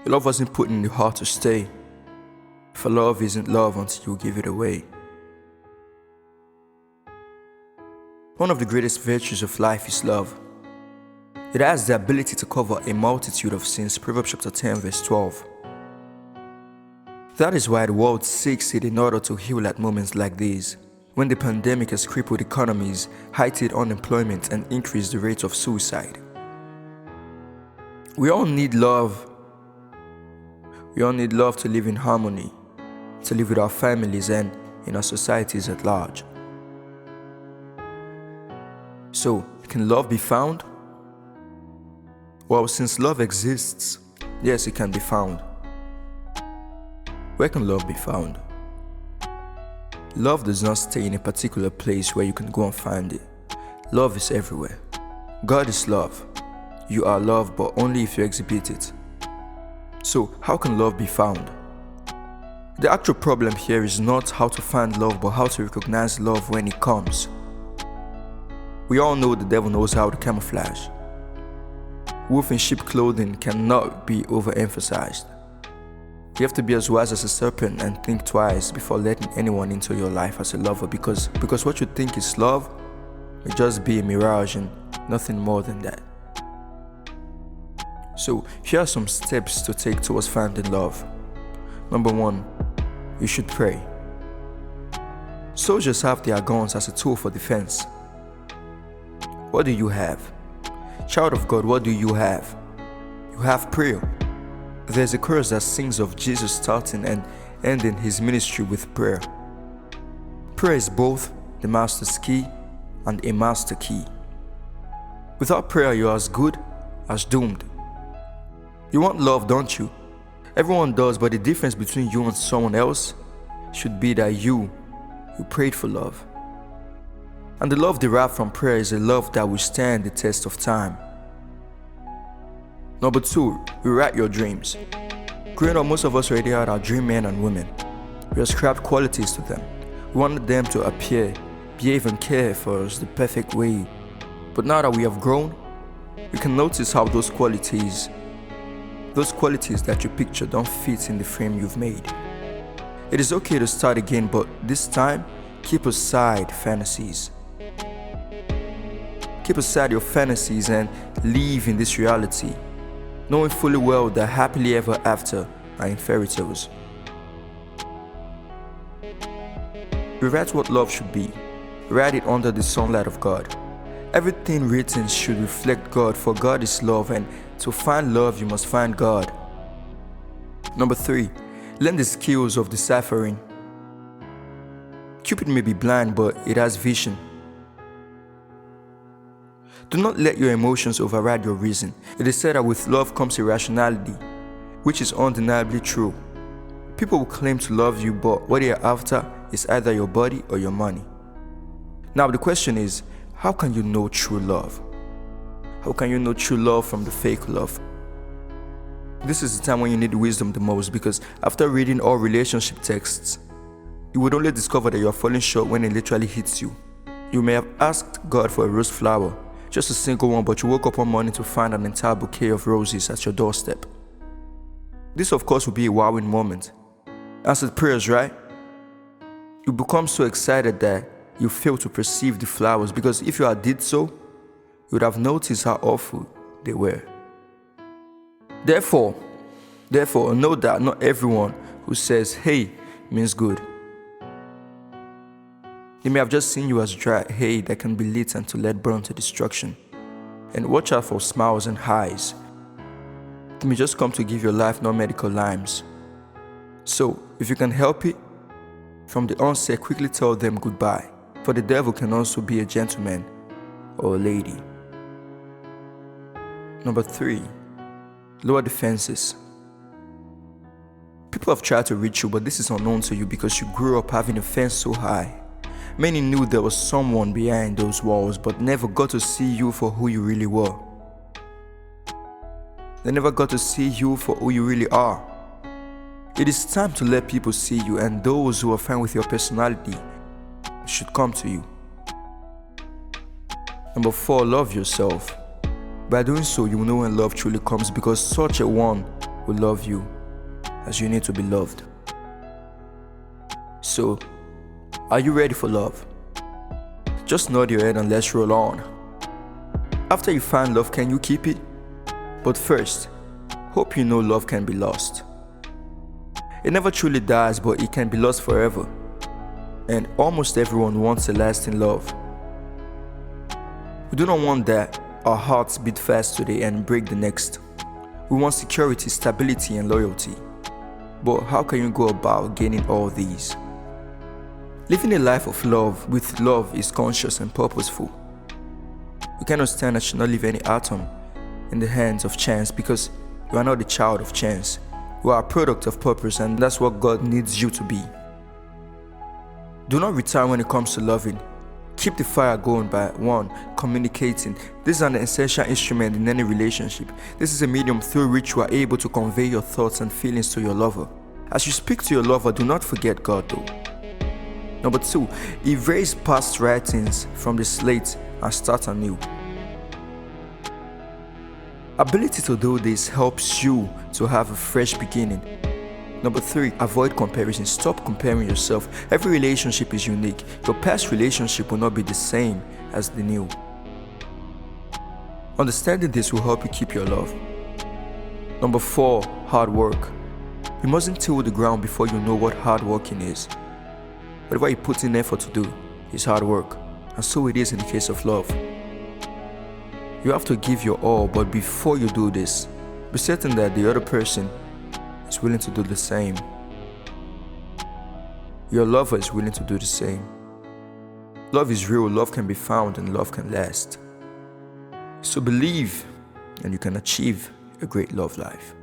Love wasn't put in the heart to stay. For love isn't love until you give it away. One of the greatest virtues of life is love. It has the ability to cover a multitude of sins. Proverbs chapter 10 verse 12. That is why the world seeks it in order to heal at moments like these, when the pandemic has crippled economies, heightened unemployment, and increased the rate of suicide. We all need love. We all need love to live in harmony, to live with our families and in our societies at large. So, can love be found? Well, since love exists, yes, it can be found. Where can love be found? Love does not stay in a particular place where you can go and find it. Love is everywhere. God is love. You are love, but only if you exhibit it. So, how can love be found? The actual problem here is not how to find love, but how to recognize love when it comes. We all know the devil knows how to camouflage. Wolf in sheep clothing cannot be overemphasized. You have to be as wise as a serpent and think twice before letting anyone into your life as a lover, because what you think is love may just be a mirage and nothing more than that. So, here are some steps to take towards finding love. Number 1, you should pray. Soldiers have their guns as a tool for defense. What do you have? Child of God, what do you have? You have prayer. There's a chorus that sings of Jesus starting and ending his ministry with prayer. Prayer is both the master's key and a master key. Without prayer, you're as good as doomed. You want love, don't you? Everyone does, but the difference between you and someone else should be that you prayed for love. And the love derived from prayer is a love that will stand the test of time. Number 2, rewrite your dreams. Growing up, most of us already had our dream men and women. We ascribed qualities to them. We wanted them to appear, behave and care for us the perfect way. But now that we have grown, we can notice how those qualities that you picture don't fit in the frame you've made. It is okay to start again, but this time, keep aside fantasies. Keep aside your fantasies and live in this reality, knowing fully well that happily ever after are in fairy tales. Rewrite what love should be. Write it under the sunlight of God. Everything written should reflect God, for God is love, and to find love you must find God. Number 3, learn the skills of deciphering. Cupid may be blind, but it has vision. Do not let your emotions override your reason. It is said that with love comes irrationality, which is undeniably true. People will claim to love you, but what they are after is either your body or your money. Now the question is, how can you know true love? How can you know true love from the fake love? This is the time when you need wisdom the most, because after reading all relationship texts, you would only discover that you are falling short when it literally hits you. You may have asked God for a rose flower, just a single one, but you woke up one morning to find an entire bouquet of roses at your doorstep. This of course will be a wowing moment. Answered prayers, right? You become so excited that you fail to perceive the flowers, because if you had did so, you would have noticed how awful they were. Therefore, know that not everyone who says, hey, means good. They may have just seen you as dry hay that can be lit and to let burn to destruction. And watch out for smiles and highs. They may just come to give your life non-medical limes. So, if you can help it, from the onset quickly tell them goodbye, for the devil can also be a gentleman or a lady. Number 3, lower defenses. People have tried to reach you, but this is unknown to you because you grew up having a fence so high. Many knew there was someone behind those walls, but never got to see you for who you really were. They never got to see you for who you really are. It is time to let people see you, and those who are fine with your personality should come to you. Number 4, love yourself. By doing so, you will know when love truly comes, because such a one will love you as you need to be loved. So, are you ready for love? Just nod your head and let's roll on. After you find love, can you keep it? But first, hope you know love can be lost. It never truly dies, but it can be lost forever. And almost everyone wants a lasting love. We do not want that our hearts beat fast today and break the next. We want security, stability, and loyalty. But how can you go about gaining all these? Living a life of love with love is conscious and purposeful. You cannot stand and should not leave any atom in the hands of chance, because you are not the child of chance. You are a product of purpose, and that's what God needs you to be. Do not retire when it comes to loving. Keep the fire going by 1. Communicating. This is an essential instrument in any relationship. This is a medium through which you are able to convey your thoughts and feelings to your lover. As you speak to your lover, do not forget God though. Number 2, erase past writings from the slate and start anew. Ability to do this helps you to have a fresh beginning. Number 3, avoid comparison. Stop comparing yourself. Every relationship is unique. Your past relationship will not be the same as the new. Understanding this will help you keep your love. Number 4, hard work. You mustn't till the ground before you know what hard working is. Whatever you put in effort to do is hard work, and so it is in the case of love. You have to give your all, but before you do this, be certain that the other person is willing to do the same. Your lover is willing to do the same. Love is real, love can be found, and love can last. So believe, and you can achieve a great love life.